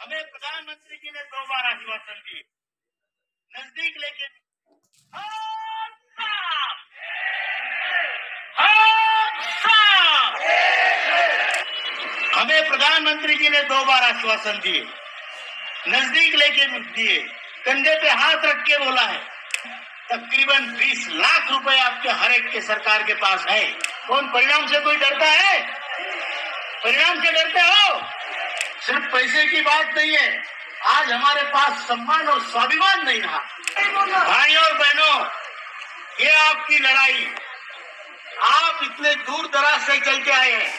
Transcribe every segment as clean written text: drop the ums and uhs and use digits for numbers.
हमें प्रधानमंत्री जी ने 2 बार आश्वासन दिए, नजदीक लेके हमें प्रधानमंत्री जी ने 2 बार आश्वासन दिए, नजदीक लेके दिए, कंधे पे हाथ रख के बोला है। तकरीबन 20 लाख रुपए आपके हर एक के सरकार के पास है। कौन परिणाम से कोई डरता है? परिणाम से डरते हो? सिर्फ पैसे की बात नहीं है, आज हमारे पास सम्मान और स्वाभिमान नहीं रहा। भाइयों और बहनों, ये आपकी लड़ाई, आप इतने दूर दराज से चल के आए हैं।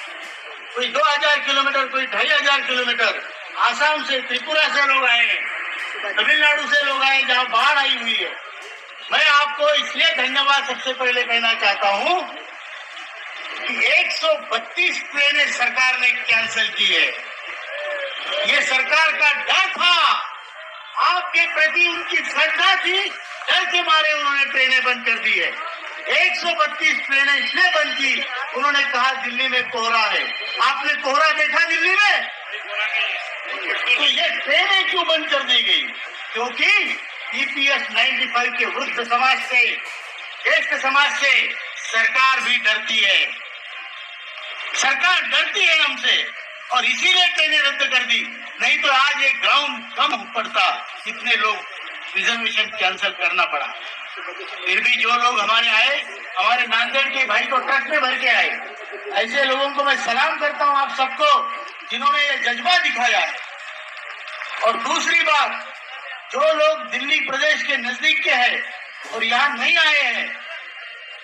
कोई 2000 किलोमीटर, कोई 2500 किलोमीटर, आसाम से, त्रिपुरा से लोग आए हैं, तमिलनाडु से लोग आए जहां बाढ़ आई हुई है। मैं आपको इसलिए धन्यवाद सबसे पहले कहना चाहता हूं कि 132 ट्रेनें सरकार ने कैंसिल की है। ये सरकार का डर था, आपके प्रति उनकी श्रद्धा थी, डर के मारे उन्होंने ट्रेनें बंद कर दी है। 132 ट्रेनें इसलिए बंद की, उन्होंने कहा दिल्ली में कोहरा है। आपने कोहरा देखा दिल्ली में? तो ये ट्रेनें क्यों बंद कर दी गई? क्योंकि EPS 95 के वृद्ध समाज से, ज्येष्ठ समाज से सरकार भी डरती है। सरकार डरती है हमसे और इसीलिए ट्रेनें रद्द कर दी। नहीं तो आज ये ग्राउंड कम पड़ता, इतने लोग रिजर्वेशन कैंसिल करना पड़ा। फिर भी जो लोग हमारे आए, हमारे नांदेड़ के भाई को ट्रक में भर के आए, ऐसे लोगों को मैं सलाम करता हूं आप सबको, जिन्होंने ये जज्बा दिखाया है। और दूसरी बात, जो लोग दिल्ली प्रदेश के नजदीक के हैं और यहाँ नहीं आए हैं,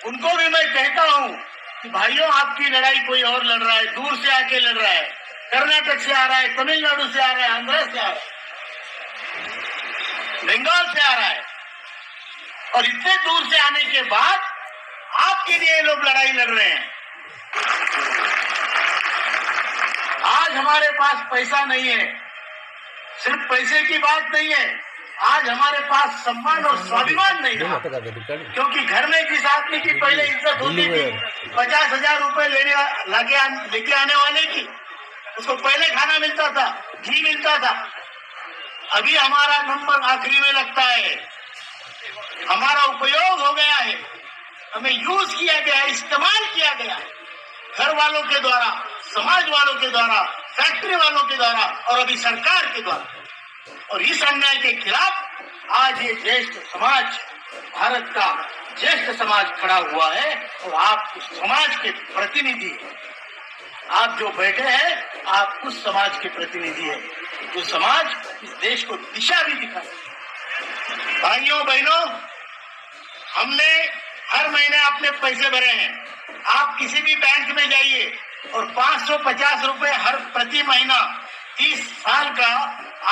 उनको भी मैं कहता हूं कि भाइयों, आपकी लड़ाई कोई और लड़ रहा है, दूर से आके लड़ रहा है, कर्नाटक से आ रहा है, तमिलनाडु से आ रहा है, आंध्र से आ रहा है, बंगाल से आ रहा है, और इतने दूर से आने के बाद आपके लिए लोग लड़ाई लड़ रहे हैं। आज हमारे पास पैसा नहीं है, सिर्फ पैसे की बात नहीं है, आज हमारे पास सम्मान और स्वाभिमान नहीं है। क्योंकि घर में जिस आदमी की पहले इज्जत होती थी, 50,000 रुपए लेके आने वाले की, उसको पहले खाना मिलता था, घी मिलता था। अभी हमारा नंबर आखिरी में लगता है, हमारा उपयोग हो गया है, हमें यूज किया गया है, इस्तेमाल किया गया है, घर वालों के द्वारा, समाज वालों के द्वारा, फैक्ट्री वालों के द्वारा और अभी सरकार के द्वारा। और इस अन्याय के खिलाफ आज ये ज्येष्ठ समाज, भारत का ज्येष्ठ समाज खड़ा हुआ है और आप उस समाज के प्रतिनिधि, आप जो बैठे हैं, आप उस समाज के प्रतिनिधि हैं, जो समाज इस देश को दिशा भी दिखाए। भाइयों बहनों, हमने हर महीने अपने पैसे भरे हैं। आप किसी भी बैंक में जाइए और 550 रुपए हर प्रति महीना 30 साल का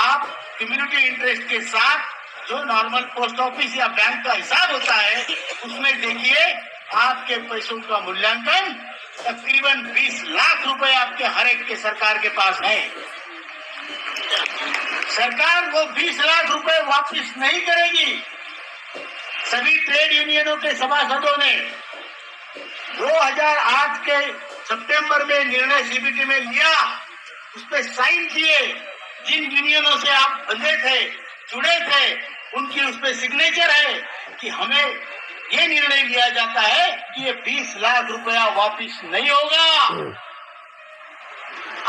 आप कम्युनिटी इंटरेस्ट के साथ, जो नॉर्मल पोस्ट ऑफिस या बैंक का हिसाब होता है, उसमें देखिए आपके पैसों का मूल्यांकन तकरीबन 20 लाख रुपए आपके हर एक के सरकार के पास है। सरकार वो 20 लाख रुपए वापस नहीं करेगी। सभी ट्रेड यूनियनों के सभासदों ने 2008 के सितंबर में निर्णय CBT में लिया, उस पर साइन किए। जिन यूनियनों से आप बंधे थे, जुड़े थे, उनकी उस पर सिग्नेचर है कि हमें ये निर्णय लिया जाता है कि ये 20 लाख रुपया वापिस नहीं होगा।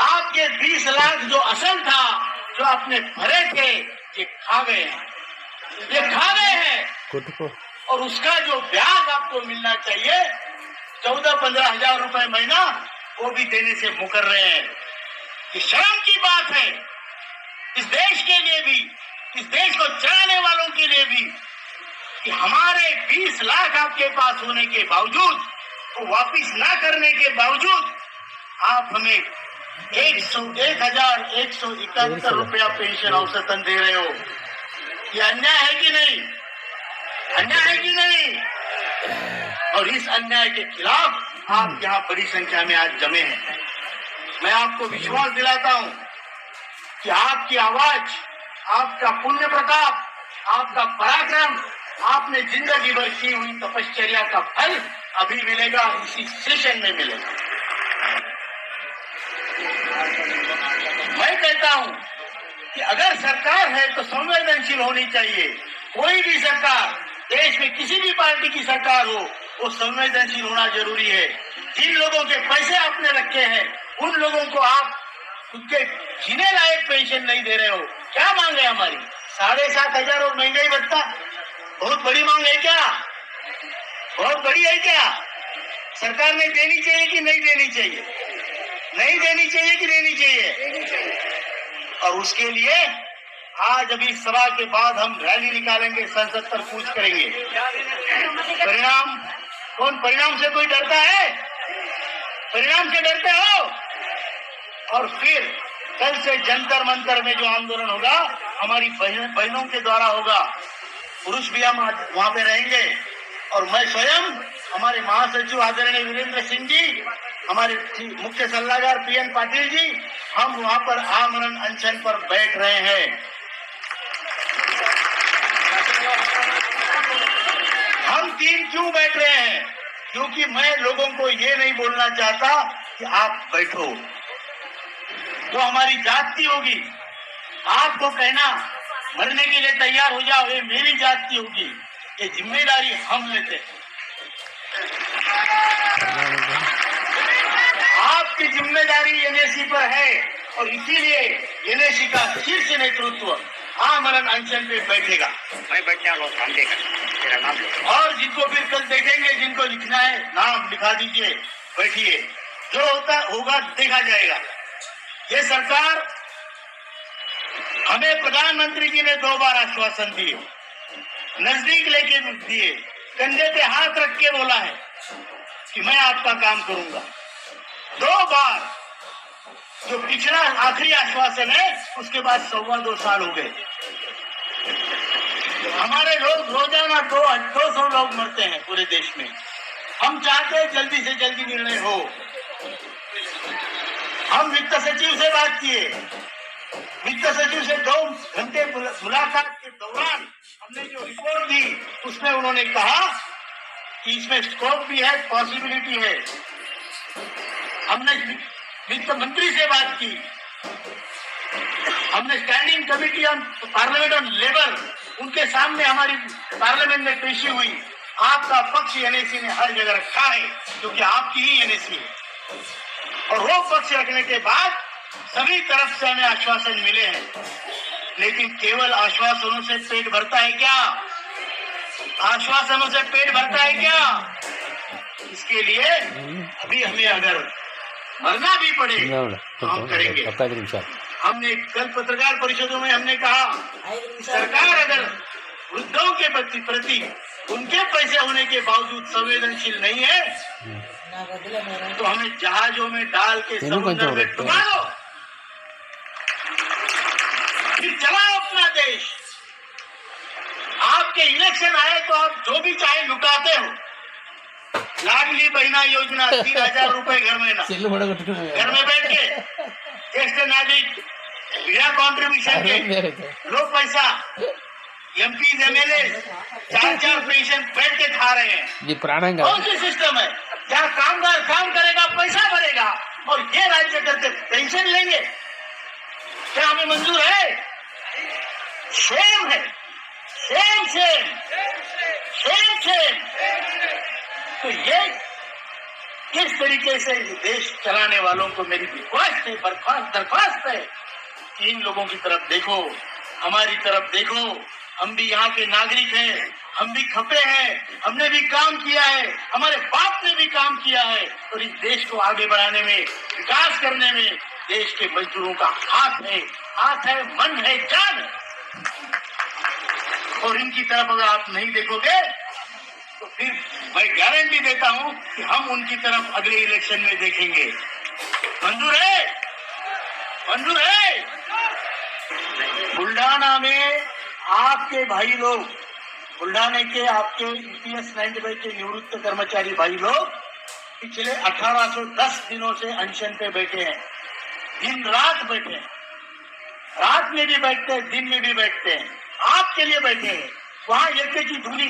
आपके 20 लाख जो असल था, जो आपने भरे थे, ये खा गए हैं, ये खा गए हैं। और उसका जो ब्याज आपको मिलना चाहिए, 14-15 हजार रुपए महीना, वो भी देने से मुकर रहे हैं। ये शर्म की बात है इस देश के लिए भी, इस देश को चलाने वालों के लिए भी, कि हमारे 20 लाख आपके पास होने के बावजूद, वो वापिस ना करने के बावजूद, आप हमें 1,171 रुपया पेंशन औसतन दे रहे हो। ये अन्याय है कि नहीं? अन्याय है कि नहीं? और इस अन्याय के खिलाफ आप यहाँ बड़ी संख्या में आज जमे हैं। मैं आपको विश्वास दिलाता हूँ कि आपकी आवाज, आपका पुण्य प्रताप, आपका पराक्रम, आपने जिंदगी भर की हुई तपश्चर्या का फल अभी मिलेगा, इसी सेशन में मिलेगा। मैं कहता हूं कि अगर सरकार है तो संवेदनशील होनी चाहिए। कोई भी सरकार, देश में किसी भी पार्टी की सरकार हो, वो संवेदनशील होना जरूरी है। जिन लोगों के पैसे आपने रखे हैं उन लोगों को आप उनके जीने लायक पेंशन नहीं दे रहे हो। क्या मांग है हमारी? 7,500 और महंगाई भत्ता बहुत बड़ी मांग है क्या? बहुत बड़ी है क्या? सरकार ने देनी चाहिए कि नहीं देनी चाहिए? नहीं देनी चाहिए कि देनी चाहिए? और उसके लिए आज अभी सभा के बाद हम रैली निकालेंगे, संसद पर कूच करेंगे। परिणाम कौन? परिणाम से कोई डरता है? परिणाम से डरते हो? और फिर कल से जंतर मंतर में जो आंदोलन होगा हमारी बहनों के द्वारा होगा। पुरुष भी हम वहां पे रहेंगे और मैं स्वयं, हमारे महासचिव आदरणीय वीरेंद्र सिंह जी, हमारे मुख्य सलाहकार पीएन पाटिल जी, हम वहां पर आमरण अनशन पर बैठ रहे हैं। हम तीन क्यों बैठ रहे हैं? क्योंकि मैं लोगों को ये नहीं बोलना चाहता कि आप बैठो, तो हमारी जाति होगी। आपको कहना मरने के लिए तैयार हो जाओ, ये मेरी जाति होगी। ये जिम्मेदारी हम लेते हैं। आपकी जिम्मेदारी एनएसी पर है और इसीलिए एनएसी का शीर्ष नेतृत्व आमरण अनशन पे बैठेगा। मैं बैठने वाला तेरा नाम लो। और जिनको फिर कल देखेंगे, जिनको लिखना है नाम लिखा दीजिए, बैठिए। जो होता होगा देखा जाएगा। ये सरकार, हमें प्रधानमंत्री जी ने 2 बार आश्वासन दिए, नजदीक लेके दिए, कंधे पे हाथ रख के बोला है कि मैं आपका काम करूंगा। 2 बार। जो पिछला आखिरी आश्वासन है उसके बाद 2.25 साल हो गए। हमारे लोग रोजाना 200 लोग मरते हैं पूरे देश में। हम चाहते हैं जल्दी से जल्दी निर्णय हो। हम वित्त सचिव से बात किए, वित्त सचिव से 2 घंटे मुलाकात के दौरान हमने जो रिपोर्ट दी उसमें उन्होंने कहा कि इसमें स्कोप भी है, पॉसिबिलिटी है। हमने वित्त मंत्री से बात की, हमने standing committee on parliament on labour, उनके सामने हमारी पार्लियामेंट में पेशी हुई। आपका पक्ष एनएसी ने हर जगह रखा है क्योंकि आपकी ही एनएसी है। और वो पक्ष रखने के बाद सभी तरफ से हमें आश्वासन मिले हैं। लेकिन केवल आश्वासनों से पेट भरता है क्या? आश्वासनों से पेट भरता है क्या? इसके लिए अभी हमें अगर मरना भी पड़े तो हम करेंगे। हमने कल पत्रकार परिषदों में हमने कहा, सरकार अगर वृद्धों के प्रति उनके पैसे होने के बावजूद संवेदनशील नहीं है तो हमें जहाजों में डाल के समुद्र में डुबा दो, फिर चलाओ अपना देश। आपके इलेक्शन आए तो आप जो भी चाहे लुटाते हो। लाडली बहना योजना 3,000 रुपए घर में बैठ के ज्येष्ठ नागरिक बिना कॉन्ट्रीब्यूशन के लोग पैसा, एमपी एमएलए 4 पेंशन बैठ के खा रहे हैं। ये पुराना कौन सी सिस्टम है जहाँ कामगार काम करेगा, पैसा भरेगा और ये राज्य करके पेंशन लेंगे? क्या हमें मंजूर है? शेम है, शेम शेम शेम शेम। तो ये किस तरीके से देश चलाने वालों को मेरी रिक्वेस्ट है, दरख्वास्त है कि इन लोगों की तरफ देखो, हमारी तरफ देखो। हम भी यहाँ के नागरिक हैं, हम भी खपे हैं, हमने भी काम किया है, हमारे बाप ने भी काम किया है और इस देश को आगे बढ़ाने में, विकास करने में देश के मजदूरों का हाथ है, मन है, जान है। और इनकी तरफ अगर आप नहीं देखोगे तो फिर मैं गारंटी देता हूं कि हम उनकी तरफ अगले इलेक्शन में देखेंगे। मंजूर है? मंजूर है? बुल्ढाना में आपके भाई लोग, बुल्ढाने के आपके ईपीएस 95 के निवृत्त कर्मचारी भाई लोग पिछले 1810 दिनों से अनशन पे बैठे हैं। दिन रात बैठे हैं, रात में भी बैठते हैं, दिन में भी बैठते हैं, आपके लिए बैठे हैं। वहां यज्ञ की धूनी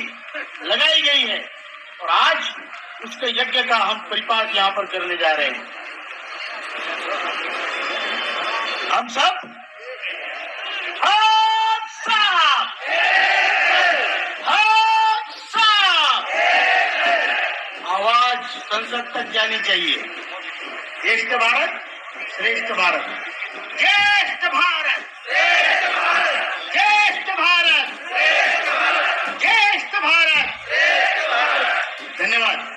लगाई गई है और आज उसके यज्ञ का हम परिपाक यहाँ पर करने जा रहे हैं। हम सब आवाज संसद तक जानी चाहिए। श्रेष्ठ भारत, श्रेष्ठ भारत, ज्येष्ठ भारत, ज्येष्ठ भारत, ज्येष्ठ भारत। धन्यवाद।